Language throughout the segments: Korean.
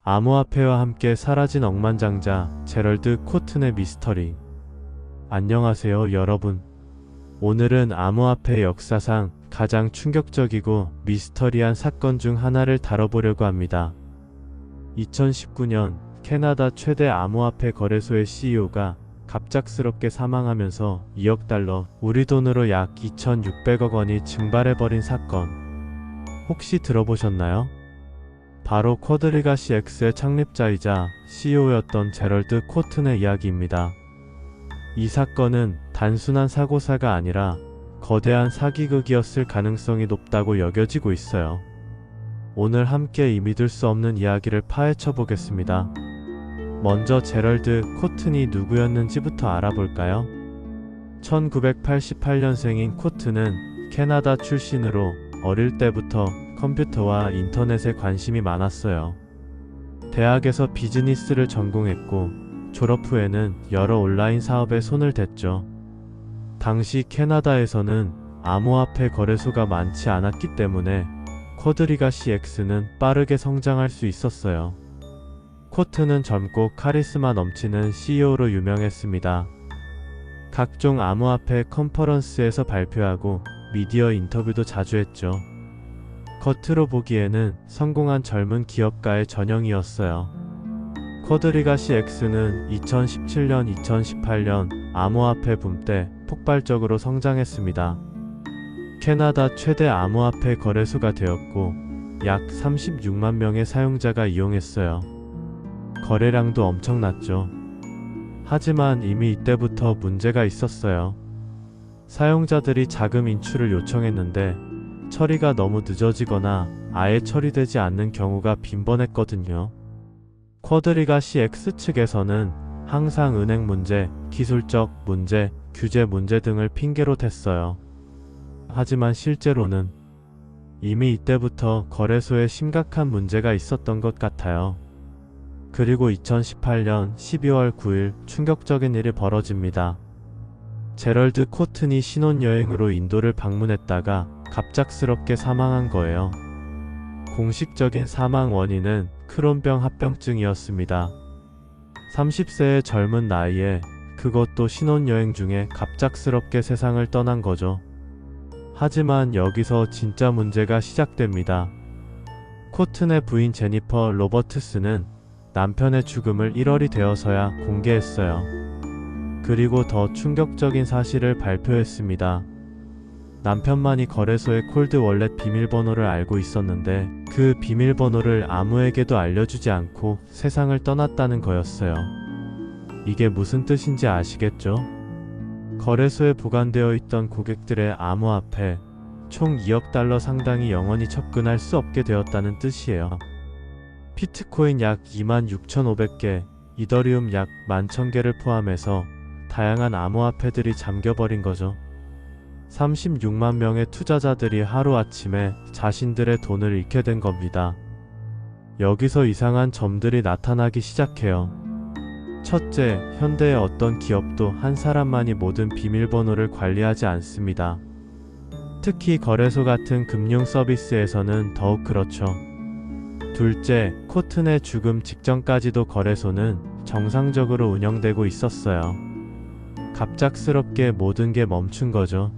암호화폐와 함께 사라진 억만장자 제럴드 코튼의 미스터리. 안녕하세요 여러분. 오늘은 암호화폐 역사상 가장 충격적이고 미스터리한 사건 중 하나를 다뤄보려고 합니다. 2019년 캐나다 최대 암호화폐 거래소의 CEO가 갑작스럽게 사망하면서 2억 달러, 우리 돈으로 약 2,600억 원이 증발해버린 사건. 혹시 들어보셨나요? 바로 쿼드리가시 X의 창립자이자 CEO였던 제럴드 코튼의 이야기입니다. 이 사건은 단순한 사고사가 아니라 거대한 사기극이었을 가능성이 높다고 여겨지고 있어요. 오늘 함께 이 믿을 수 없는 이야기를 파헤쳐 보겠습니다. 먼저 제럴드 코튼이 누구였는지부터 알아볼까요? 1988년생인 코튼은 캐나다 출신으로 어릴 때부터 컴퓨터와 인터넷에 관심이 많았어요. 대학에서 비즈니스를 전공했고 졸업 후에는 여러 온라인 사업에 손을 댔죠. 당시 캐나다에서는 암호화폐 거래소가 많지 않았기 때문에 쿼드리가시 X는 빠르게 성장할 수 있었어요. 코튼은 젊고 카리스마 넘치는 CEO로 유명했습니다. 각종 암호화폐 컨퍼런스에서 발표하고 미디어 인터뷰도 자주 했죠. 겉으로 보기에는 성공한 젊은 기업가의 전형이었어요. 쿼드리가시 X는 2017년, 2018년 암호화폐 붐 때 폭발적으로 성장했습니다. 캐나다 최대 암호화폐 거래소가 되었고 약 36만 명의 사용자가 이용했어요. 거래량도 엄청났죠. 하지만 이미 이때부터 문제가 있었어요. 사용자들이 자금 인출을 요청했는데 처리가 너무 늦어지거나 아예 처리되지 않는 경우가 빈번했거든요. 쿼드리가시 X 측에서는 항상 은행 문제, 기술적 문제, 규제 문제 등을 핑계로 댔어요. 하지만 실제로는 이미 이때부터 거래소에 심각한 문제가 있었던 것 같아요. 그리고 2018년 12월 9일 충격적인 일이 벌어집니다. 제럴드 코튼이 신혼여행으로 인도를 방문했다가 갑작스럽게 사망한 거예요. 공식적인 사망 원인은 크론병 합병증이었습니다. 30세의 젊은 나이에 그것도 신혼여행 중에 갑작스럽게 세상을 떠난 거죠. 하지만 여기서 진짜 문제가 시작됩니다. 코튼의 부인 제니퍼 로버트스는 남편의 죽음을 1월이 되어서야 공개했어요. 그리고 더 충격적인 사실을 발표했습니다. 남편만이 거래소의 콜드 월렛 비밀번호를 알고 있었는데 그 비밀번호를 아무에게도 알려주지 않고 세상을 떠났다는 거였어요. 이게 무슨 뜻인지 아시겠죠? 거래소에 보관되어 있던 고객들의 암호화폐 총 2억 달러 상당이 영원히 접근할 수 없게 되었다는 뜻이에요. 비트코인 약 26,500개, 이더리움 약 11,000개를 포함해서 다양한 암호화폐들이 잠겨버린 거죠. 36만 명의 투자자들이 하루아침에 자신들의 돈을 잃게 된 겁니다. 여기서 이상한 점들이 나타나기 시작해요. 첫째, 현대의 어떤 기업도 한 사람만이 모든 비밀번호를 관리하지 않습니다. 특히 거래소 같은 금융 서비스에서는 더욱 그렇죠. 둘째, 코튼의 죽음 직전까지도 거래소는 정상적으로 운영되고 있었어요. 갑작스럽게 모든 게 멈춘 거죠.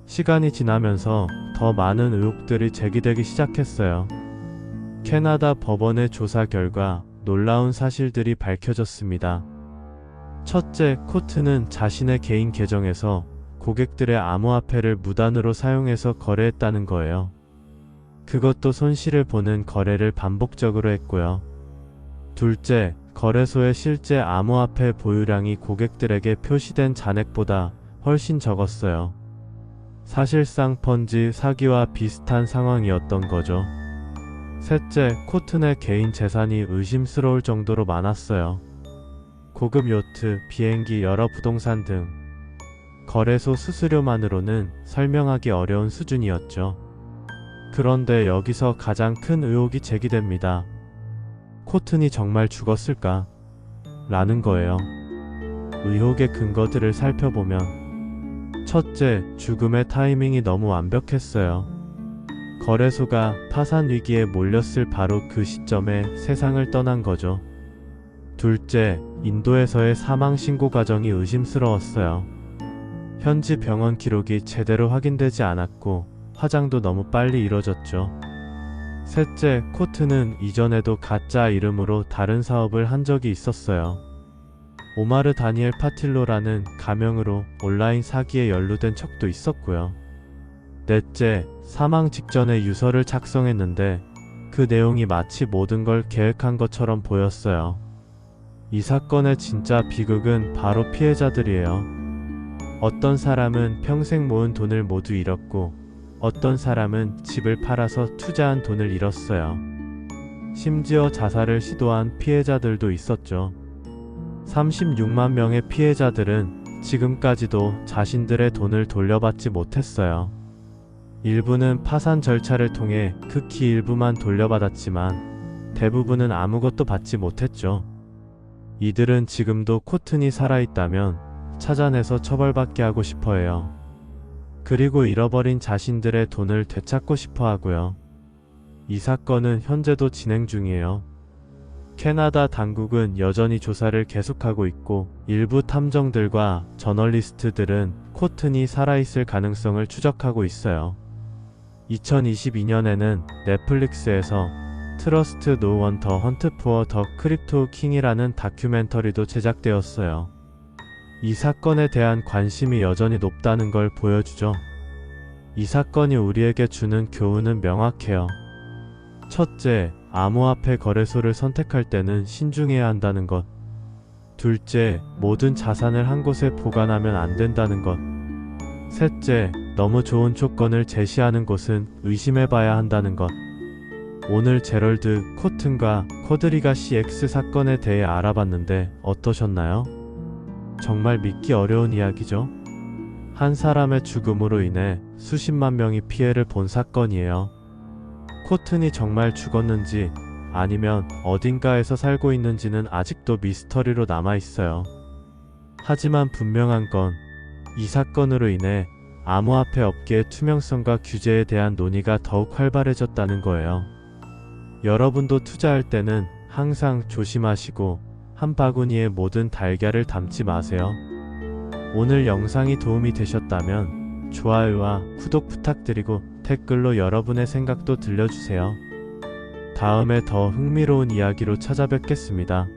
시간이 지나면서 더 많은 의혹들이 제기되기 시작했어요. 캐나다 법원의 조사 결과 놀라운 사실들이 밝혀졌습니다. 첫째, 코튼은 자신의 개인 계정에서 고객들의 암호화폐를 무단으로 사용해서 거래했다는 거예요. 그것도 손실을 보는 거래를 반복적으로 했고요. 둘째, 거래소의 실제 암호화폐 보유량이 고객들에게 표시된 잔액보다 훨씬 적었어요. 사실상 펀지 사기와 비슷한 상황이었던 거죠. 셋째, 코튼의 개인 재산이 의심스러울 정도로 많았어요. 고급 요트, 비행기, 여러 부동산 등 거래소 수수료만으로는 설명하기 어려운 수준이었죠. 그런데 여기서 가장 큰 의혹이 제기됩니다. 코튼이 정말 죽었을까? 라는 거예요. 의혹의 근거들을 살펴보면 첫째, 죽음의 타이밍이 너무 완벽했어요. 거래소가 파산 위기에 몰렸을 바로 그 시점에 세상을 떠난 거죠. 둘째, 인도에서의 사망 신고 과정이 의심스러웠어요. 현지 병원 기록이 제대로 확인되지 않았고 화장도 너무 빨리 이뤄졌죠. 셋째, 코트는 이전에도 가짜 이름으로 다른 사업을 한 적이 있었어요. 오마르 다니엘 파틸로라는 가명으로 온라인 사기에 연루된 척도 있었고요. 넷째, 사망 직전에 유서를 작성했는데 그 내용이 마치 모든 걸 계획한 것처럼 보였어요. 이 사건의 진짜 비극은 바로 피해자들이에요. 어떤 사람은 평생 모은 돈을 모두 잃었고 어떤 사람은 집을 팔아서 투자한 돈을 잃었어요. 심지어 자살을 시도한 피해자들도 있었죠. 36만 명의 피해자들은 지금까지도 자신들의 돈을 돌려받지 못했어요. 일부는 파산 절차를 통해 극히 일부만 돌려받았지만 대부분은 아무것도 받지 못했죠. 이들은 지금도 코튼이 살아있다면 찾아내서 처벌받게 하고 싶어 해요. 그리고 잃어버린 자신들의 돈을 되찾고 싶어 하고요. 이 사건은 현재도 진행 중이에요. 캐나다 당국은 여전히 조사를 계속하고 있고 일부 탐정들과 저널리스트들은 코튼이 살아있을 가능성을 추적하고 있어요. 2022년에는 넷플릭스에서 트러스트 노 원 더 헌트 포어 더 크립토 킹이라는 다큐멘터리도 제작되었어요. 이 사건에 대한 관심이 여전히 높다는 걸 보여주죠. 이 사건이 우리에게 주는 교훈은 명확해요. 첫째, 암호화폐 거래소를 선택할 때는 신중해야 한다는 것. 둘째, 모든 자산을 한 곳에 보관하면 안 된다는 것. 셋째, 너무 좋은 조건을 제시하는 곳은 의심해봐야 한다는 것. 오늘 제럴드 코튼과 쿼드리가 CX 사건에 대해 알아봤는데 어떠셨나요? 정말 믿기 어려운 이야기죠? 한 사람의 죽음으로 인해 수십만 명이 피해를 본 사건이에요. 코튼이 정말 죽었는지 아니면 어딘가에서 살고 있는지는 아직도 미스터리로 남아있어요. 하지만 분명한 건 이 사건으로 인해 암호화폐 업계의 투명성과 규제에 대한 논의가 더욱 활발해졌다는 거예요. 여러분도 투자할 때는 항상 조심하시고 한 바구니에 모든 달걀을 담지 마세요. 오늘 영상이 도움이 되셨다면 좋아요와 구독 부탁드리고 댓글로 여러분의 생각도 들려주세요. 다음에 더 흥미로운 이야기로 찾아뵙겠습니다.